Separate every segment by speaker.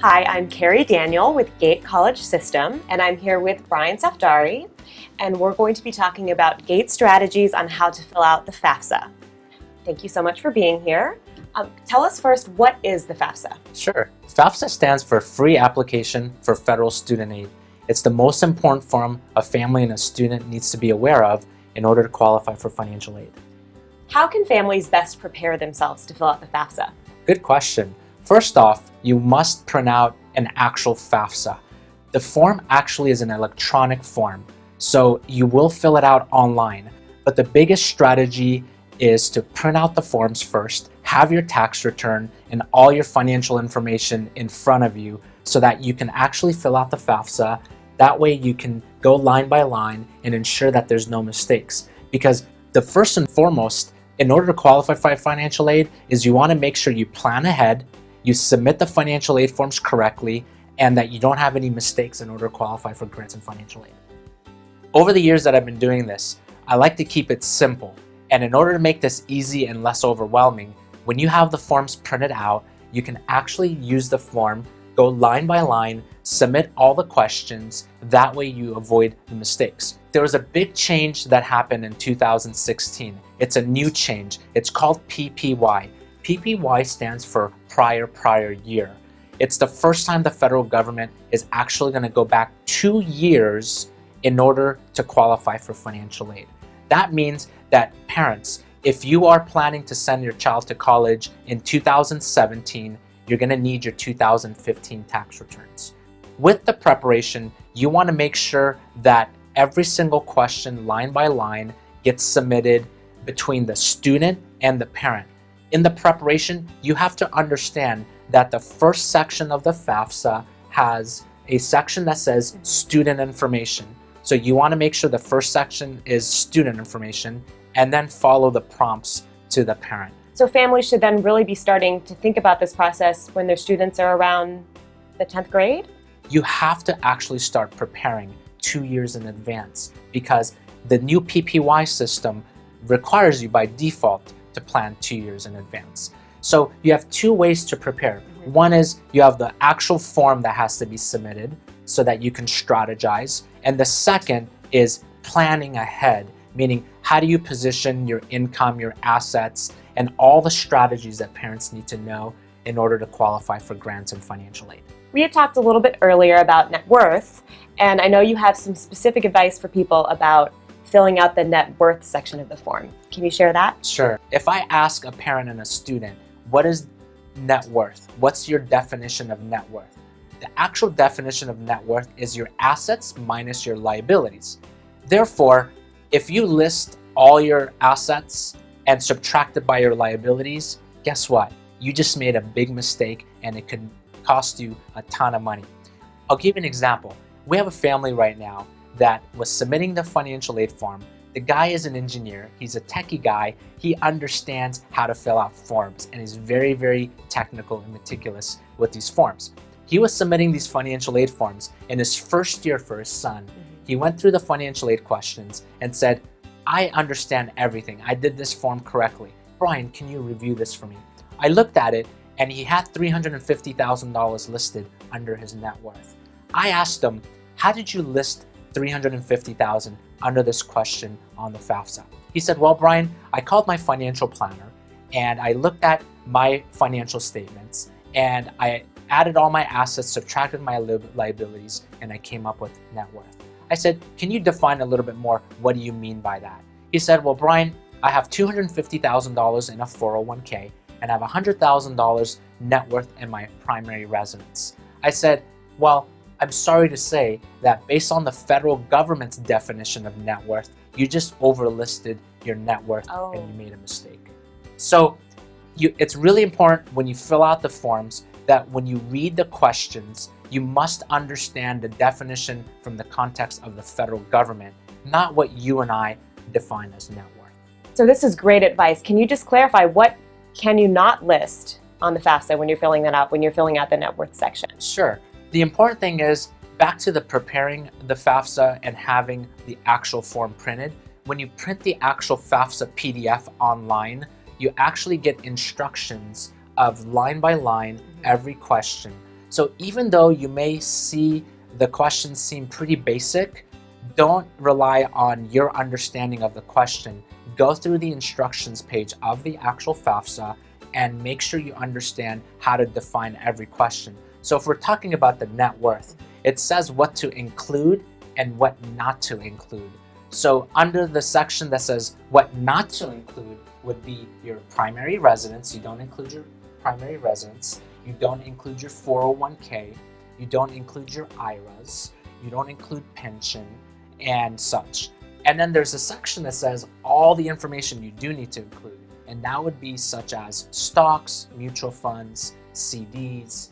Speaker 1: Hi, I'm Carrie Daniel with Gate College System, and I'm here with Brian Safdari, and we're going to be talking about Gate strategies on how to fill out the FAFSA. Thank you so much for being here. Tell us first, what is the FAFSA?
Speaker 2: Sure. FAFSA stands for Free Application for Federal Student Aid. It's the most important form a family and a student needs to be aware of in order to qualify for financial aid.
Speaker 1: How can families best prepare themselves to fill out the FAFSA?
Speaker 2: Good question. First off, you must print out an actual FAFSA. The form actually is an electronic form, so you will fill it out online. But the biggest strategy is to print out the forms first, have your tax return and all your financial information in front of you so that you can actually fill out the FAFSA. That way you can go line by line and ensure that there's no mistakes. Because the first and foremost, in order to qualify for financial aid, is you want to make sure you plan ahead, you submit the financial aid forms correctly, and that you don't have any mistakes in order to qualify for grants and financial aid. Over the years that I've been doing this, I like to keep it simple. And in order to make this easy and less overwhelming, when you have the forms printed out, you can actually use the form, go line by line, submit all the questions. That way you avoid the mistakes. There was a big change that happened in 2016. It's a new change. It's called PPY. PPY stands for prior year. It's the first time the federal government is actually going to go back 2 years in order to qualify for financial aid. That means that parents, if you are planning to send your child to college in 2017, you're going to need your 2015 tax returns. With the preparation, you want to make sure that every single question, line by line, gets submitted between the student and the parent. In the preparation, you have to understand that the first section of the FAFSA has a section that says student information. So you want to make sure the first section is student information and then follow the prompts to the parent.
Speaker 1: So families should then really be starting to think about this process when their students are around the 10th grade?
Speaker 2: You have to actually start preparing 2 years in advance because the new PPY system requires you by default to plan 2 years in advance. So you have two ways to prepare. One is you have the actual form that has to be submitted so that you can strategize. And the second is planning ahead, meaning how do you position your income, your assets, and all the strategies that parents need to know in order to qualify for grants and financial aid.
Speaker 1: We had talked a little bit earlier about net worth, and I know you have some specific advice for people about filling out the net worth section of the form. Can you share that?
Speaker 2: Sure. If I ask a parent and a student, what is net worth? What's your definition of net worth? The actual definition of net worth is your assets minus your liabilities. Therefore, if you list all your assets and subtract it by your liabilities, guess what? You just made a big mistake and it could cost you a ton of money. I'll give you an example. We have a family right now that was submitting the financial aid form. The guy is an engineer. He's a techie guy. He understands how to fill out forms and is very, very technical and meticulous with these forms. He was submitting these financial aid forms in his first year for his son. He went through the financial aid questions and said, I understand everything. I did this form correctly. Brian, can you review this for me? I looked at it and he had $350,000 listed under his net worth. I asked him, how did you list $350,000 under this question on the FAFSA? He said, well, Brian, I called my financial planner and I looked at my financial statements and I added all my assets, subtracted my liabilities, and I came up with net worth. I said, can you define a little bit more? What do you mean by that? He said, well, Brian, I have $250,000 in a 401k and I have $100,000 net worth in my primary residence. I said, well, I'm sorry to say that based on the federal government's definition of net worth, you just overlisted your net worth and you made a mistake. So it's really important when you fill out the forms that when you read the questions, you must understand the definition from the context of the federal government, not what you and I define as net worth.
Speaker 1: So this is great advice. Can you just clarify what can you not list on the FAFSA when you're filling that out, when you're filling out the net worth section?
Speaker 2: Sure. The important thing is, back to the preparing the FAFSA and having the actual form printed, when you print the actual FAFSA PDF online, you actually get instructions of line by line every question. So even though you may see the questions seem pretty basic, don't rely on your understanding of the question. Go through the instructions page of the actual FAFSA and make sure you understand how to define every question. So if we're talking about the net worth, it says what to include and what not to include. So under the section that says what not to include would be your primary residence. You don't include your primary residence. You don't include your 401k. You don't include your IRAs. You don't include pension and such. And then there's a section that says all the information you do need to include. And that would be such as stocks, mutual funds, CDs,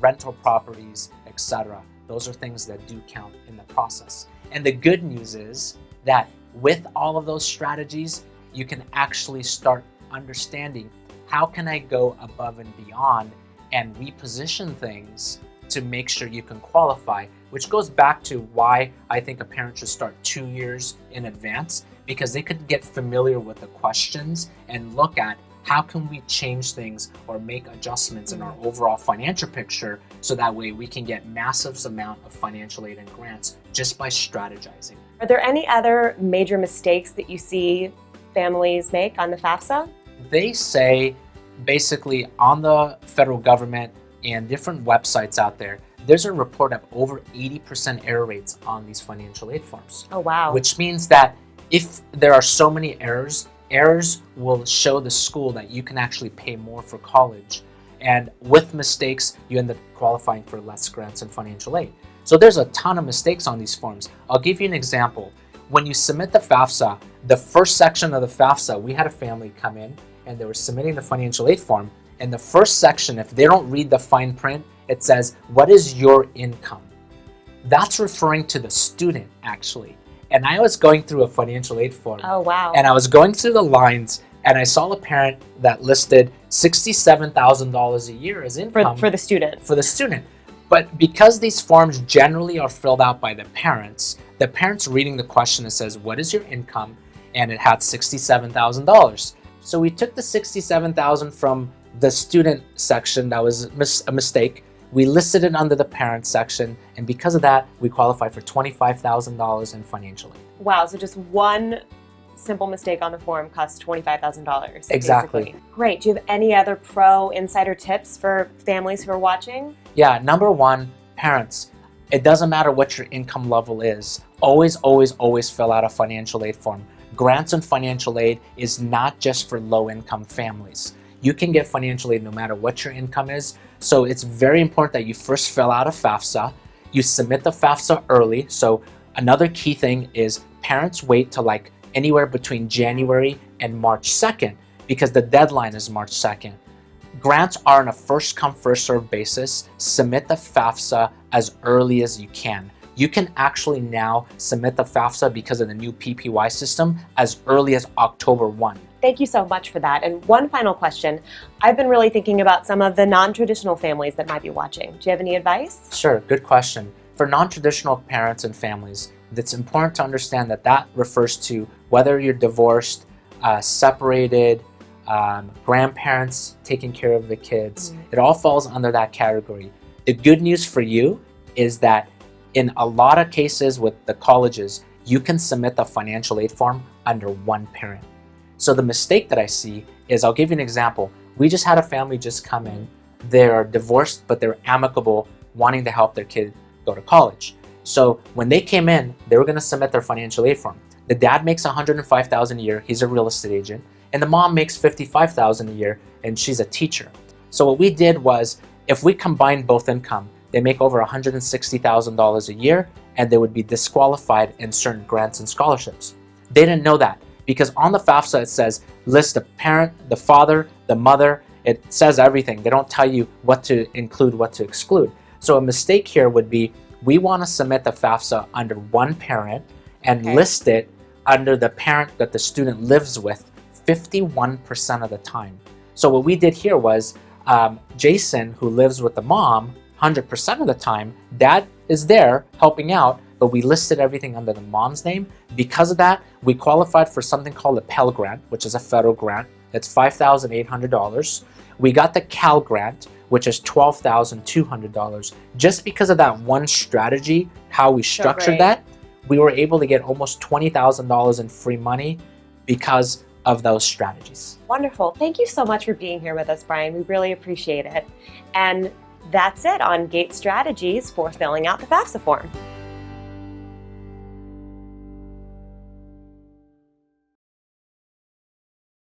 Speaker 2: rental properties, etc. Those are things that do count in the process. And the good news is that with all of those strategies, you can actually start understanding how can I go above and beyond and reposition things to make sure you can qualify, which goes back to why I think a parent should start 2 years in advance, because they could get familiar with the questions and look at how can we change things or make adjustments in our overall financial picture so that way we can get massive amount of financial aid and grants just by strategizing.
Speaker 1: Are there any other major mistakes that you see families make on the FAFSA?
Speaker 2: They say basically on the federal government and different websites out there, there's a report of over 80% error rates on these financial aid forms.
Speaker 1: Oh, wow.
Speaker 2: Which means that if there are so many errors will show the school that you can actually pay more for college. And with mistakes, you end up qualifying for less grants and financial aid. So there's a ton of mistakes on these forms. I'll give you an example. When you submit the FAFSA, the first section of the FAFSA, we had a family come in and they were submitting the financial aid form. And the first section, if they don't read the fine print, it says, what is your income? That's referring to the student, actually. And I was going through a financial aid form.
Speaker 1: Oh, wow.
Speaker 2: And I was going through the lines and I saw a parent that listed $67,000 a year as income.
Speaker 1: For the student.
Speaker 2: For the student. But because these forms generally are filled out by the parents reading the question, it says, what is your income? And it had $67,000. So we took the $67,000 from the student section. That was a mistake. We listed it under the parent section, and because of that, we qualify for $25,000 in financial aid.
Speaker 1: Wow, so just one simple mistake on the form costs $25,000.
Speaker 2: Exactly.
Speaker 1: Basically. Great. Do you have any other pro insider tips for families who are watching?
Speaker 2: Yeah, number one, parents. It doesn't matter what your income level is. Always, always, always fill out a financial aid form. Grants and financial aid is not just for low-income families. You can get financial aid no matter what your income is. So it's very important that you first fill out a FAFSA. You submit the FAFSA early. So another key thing is parents wait till like anywhere between January and March 2nd because the deadline is March 2nd. Grants are on a first come, first served basis. Submit the FAFSA as early as you can. You can actually now submit the FAFSA because of the new PPY system as early as October 1.
Speaker 1: Thank you so much for that. And one final question. I've been really thinking about some of the non-traditional families that might be watching. Do you have any advice?
Speaker 2: Sure, good question. For non-traditional parents and families, it's important to understand that that refers to whether you're divorced, separated, grandparents taking care of the kids. It all falls under that category. The good news for you is that in a lot of cases with the colleges, you can submit the financial aid form under one parent. So the mistake that I see is, I'll give you an example. We just had a family just come in. They're divorced, but they're amicable, wanting to help their kid go to college. So when they came in, they were going to submit their financial aid form. The dad makes $105,000 a year. He's a real estate agent. And the mom makes $55,000 a year, and she's a teacher. So what we did was, if we combined both income, they make over $160,000 a year, and they would be disqualified in certain grants and scholarships. They didn't know that, because on the FAFSA it says list the parent, the father, the mother. It says everything. They don't tell you what to include, what to exclude. So a mistake here would be, we want to submit the FAFSA under one parent and list it under the parent that the student lives with 51% of the time. So what we did here was, Jason, who lives with the mom 100% of the time, dad is there helping out, but we listed everything under the mom's name. Because of that, we qualified for something called a Pell Grant, which is a federal grant. That's $5,800. We got the Cal Grant, which is $12,200. Just because of that one strategy, how we structured that, we were able to get almost $20,000 in free money because of those strategies.
Speaker 1: Wonderful. Thank you so much for being here with us, Brian. We really appreciate it. And that's it on GATE strategies for filling out the FAFSA form.